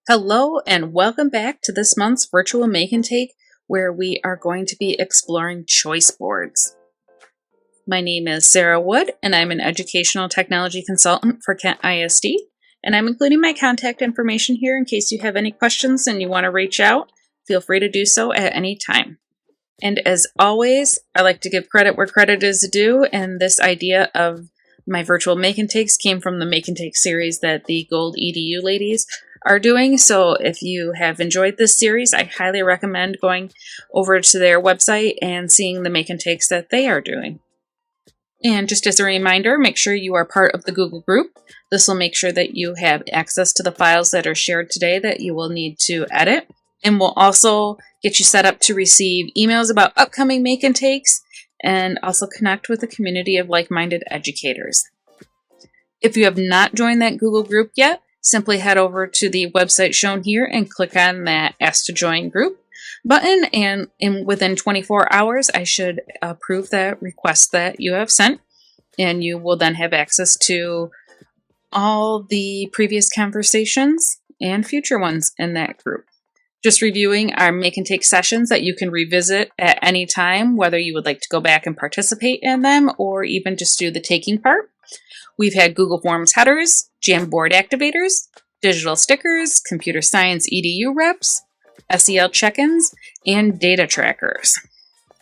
Hello and welcome back to this month's virtual Make and Take, where we are going to be exploring choice boards. My name is Sarah Wood and I'm an educational technology consultant for Kent ISD, and I'm including my contact information here in case you have any questions and you want to reach out. Feel free to do so at any time. And as always, I like to give credit where credit is due, and this idea of my virtual Make and Takes came from the Make and Take series that the Gold EDU ladies are doing. So if you have enjoyed this series, I highly recommend going over to their website and seeing the Make and Takes that they are doing. And just as a reminder, make sure you are part of the Google group. This will make sure that you have access to the files that are shared today that you will need to edit. And we'll also get you set up to receive emails about upcoming Make and Takes, and also connect with a community of like-minded educators. If you have not joined that Google group yet, simply head over to the website shown here and click on that Ask to Join group button, and within 24 hours, I should approve that request that you have sent, and you will then have access to all the previous conversations and future ones in that group. Just reviewing our Make and Take sessions that you can revisit at any time, whether you would like to go back and participate in them or even just do the taking part. We've had Google Forms headers, Jamboard activators, digital stickers, computer science EDU reps, SEL check-ins, and data trackers.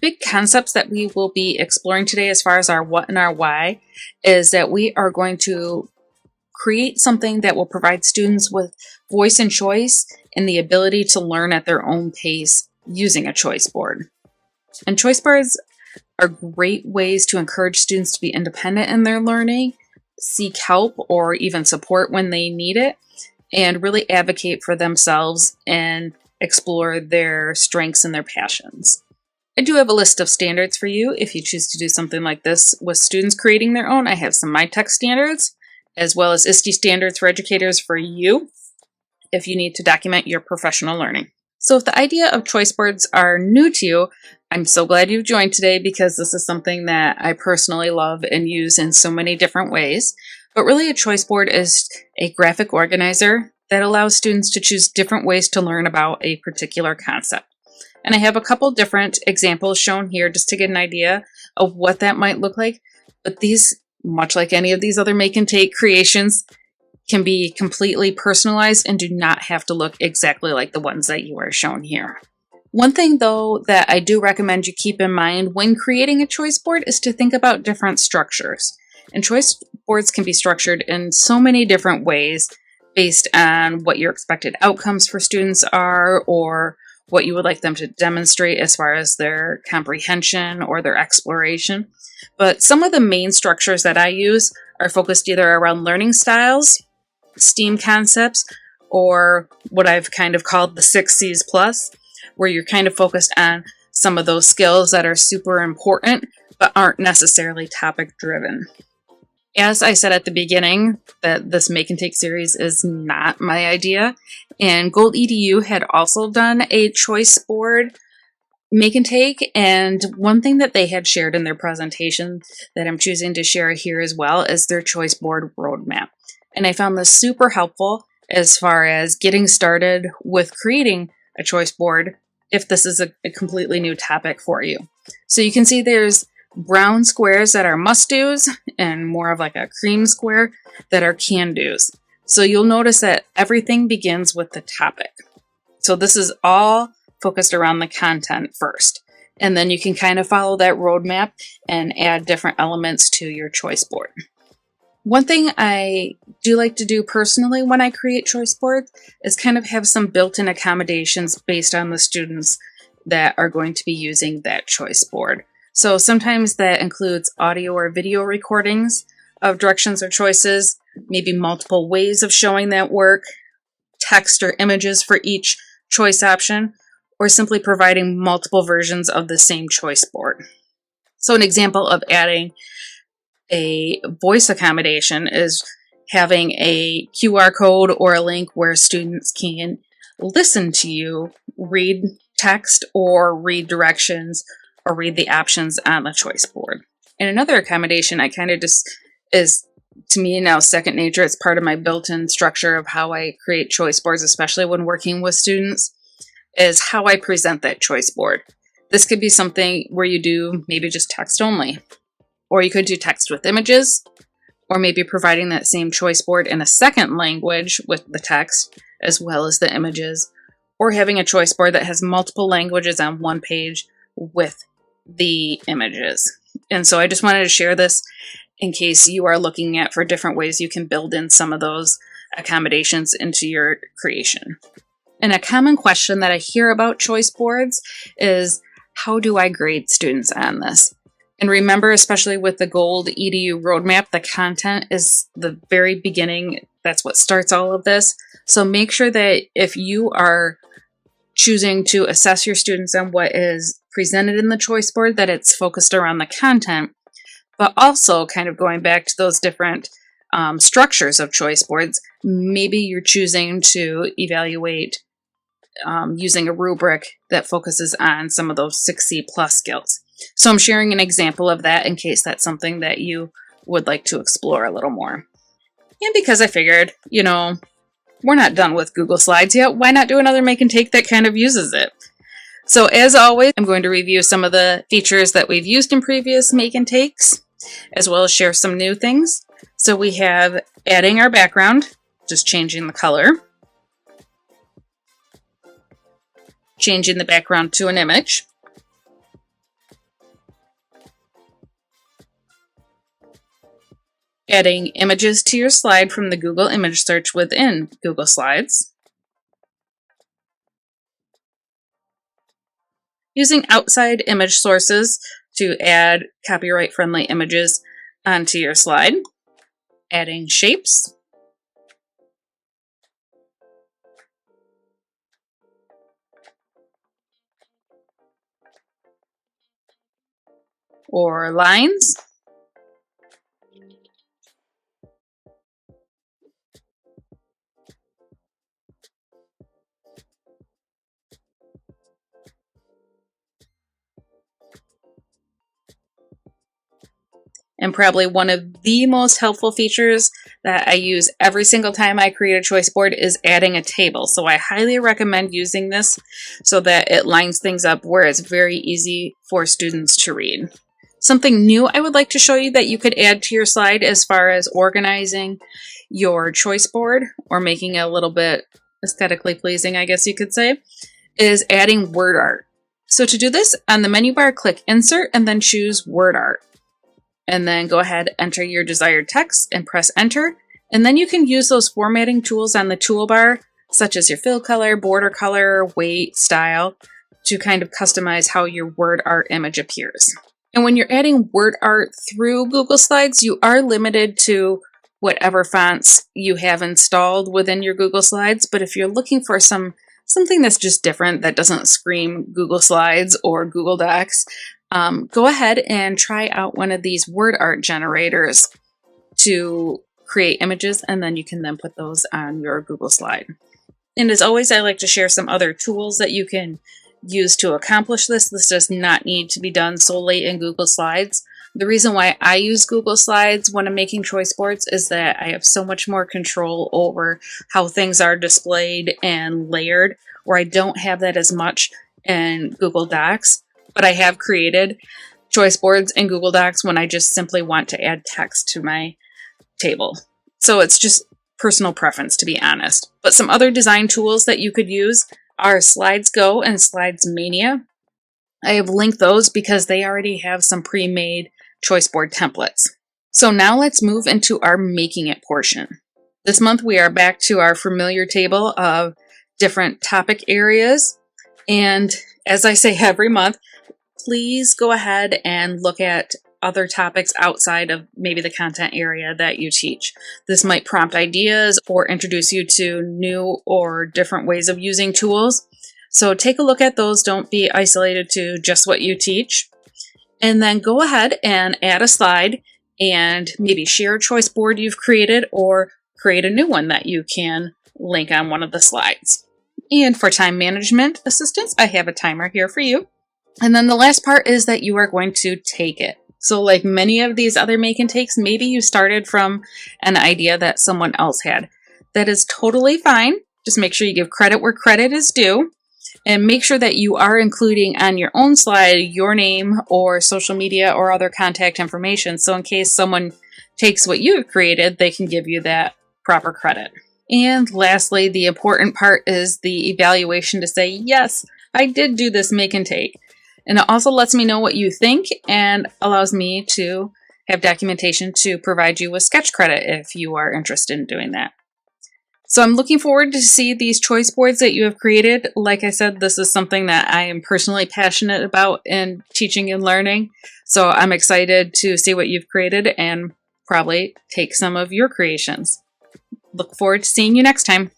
Big concepts that we will be exploring today as far as our what and our why is that we are going to create something that will provide students with voice and choice and the ability to learn at their own pace using a choice board. And choice boards are great ways to encourage students to be independent in their learning, seek help or even support when they need it, and really advocate for themselves and explore their strengths and their passions. I do have a list of standards for you if you choose to do something like this with students creating their own. I have some MyTech standards, as well as ISTE standards for educators for you if you need to document your professional learning. So if the idea of choice boards are new to you, I'm so glad you've joined today, because this is something that I personally love and use in so many different ways. But really, a choice board is a graphic organizer that allows students to choose different ways to learn about a particular concept. And I have a couple different examples shown here just to get an idea of what that might look like. But these, much like any of these other Make and Take creations, can be completely personalized and do not have to look exactly like the ones that you are shown here. One thing, though, that I do recommend you keep in mind when creating a choice board is to think about different structures. And choice boards can be structured in so many different ways based on what your expected outcomes for students are, or what you would like them to demonstrate as far as their comprehension or their exploration. But some of the main structures that I use are focused either around learning styles, STEAM concepts, or what I've kind of called the 6 C's plus, where you're kind of focused on some of those skills that are super important but aren't necessarily topic driven. As I said at the beginning, that this Make and Take series is not my idea, and Gold EDU had also done a choice board Make and Take, and one thing that they had shared in their presentation that I'm choosing to share here as well is their choice board roadmap. And I found this super helpful as far as getting started with creating a choice board if this is a completely new topic for you. So you can see there's brown squares that are must-dos and more of like a cream square that are can-dos. So you'll notice that everything begins with the topic. So this is all focused around the content first. And then you can kind of follow that roadmap and add different elements to your choice board. One thing I do like to do personally when I create choice boards is kind of have some built-in accommodations based on the students that are going to be using that choice board. So sometimes that includes audio or video recordings of directions or choices, maybe multiple ways of showing that work, text or images for each choice option, or simply providing multiple versions of the same choice board. So an example of adding a voice accommodation is having a QR code or a link where students can listen to you read text or read directions or read the options on the choice board. And another accommodation I kind of just is to me now second nature. It's part of my built-in structure of how I create choice boards, especially when working with students, is how I present that choice board. This could be something where you do maybe just text only, or you could do text with images, or maybe providing that same choice board in a second language with the text as well as the images, or having a choice board that has multiple languages on one page with the images. And so I just wanted to share this in case you are looking at for different ways you can build in some of those accommodations into your creation. And a common question that I hear about choice boards is, how do I grade students on this? And remember, especially with the Gold EDU roadmap, the content is the very beginning. That's what starts all of this. So make sure that if you are choosing to assess your students on what is presented in the choice board, that it's focused around the content, but also kind of going back to those different structures of choice boards. Maybe you're choosing to evaluate using a rubric that focuses on some of those 6C plus skills. So I'm sharing an example of that in case that's something that you would like to explore a little more. And because I figured, we're not done with Google Slides yet, why not do another make and take that kind of uses it? So as always, I'm going to review some of the features that we've used in previous make and takes, as well as share some new things. So we have adding our background, just changing the color, changing the background to an image, adding images to your slide from the Google image search within Google Slides, using outside image sources to add copyright-friendly images onto your slide, adding shapes, or lines, and probably one of the most helpful features that I use every single time I create a choice board is adding a table. So I highly recommend using this so that it lines things up where it's very easy for students to read. Something new I would like to show you that you could add to your slide as far as organizing your choice board or making it a little bit aesthetically pleasing, I guess you could say, is adding word art. So to do this, on the menu bar, click Insert and then choose Word Art. And then go ahead, enter your desired text and press enter. And then you can use those formatting tools on the toolbar, such as your fill color, border color, weight, style, to kind of customize how your word art image appears. And when you're adding word art through Google Slides, you are limited to whatever fonts you have installed within your Google Slides. But if you're looking for something that's just different, that doesn't scream Google Slides or Google Docs, go ahead and try out one of these word art generators to create images, and then you can then put those on your Google slide. And as always, I like to share some other tools that you can use to accomplish this. This does not need to be done solely in Google Slides. The reason why I use Google Slides when I'm making choice boards is that I have so much more control over how things are displayed and layered, where I don't have that as much in Google Docs. But I have created choice boards in Google Docs when I just simply want to add text to my table. So it's just personal preference, to be honest. But some other design tools that you could use are Slides Go and Slides Mania. I have linked those because they already have some pre-made choice board templates. So now let's move into our making it portion. This month we are back to our familiar table of different topic areas. And as I say every month, please go ahead and look at other topics outside of maybe the content area that you teach. This might prompt ideas or introduce you to new or different ways of using tools. So take a look at those. Don't be isolated to just what you teach. And then go ahead and add a slide and maybe share a choice board you've created or create a new one that you can link on one of the slides. And for time management assistance, I have a timer here for you. And then the last part is that you are going to take it. So like many of these other make and takes, maybe you started from an idea that someone else had. That is totally fine. Just make sure you give credit where credit is due, and make sure that you are including on your own slide your name or social media or other contact information. So in case someone takes what you have created, they can give you that proper credit. And lastly, the important part is the evaluation to say, yes, I did do this make and take. And it also lets me know what you think and allows me to have documentation to provide you with sketch credit if you are interested in doing that. So I'm looking forward to see these choice boards that you have created. Like I said, this is something that I am personally passionate about in teaching and learning. So I'm excited to see what you've created and probably take some of your creations. Look forward to seeing you next time.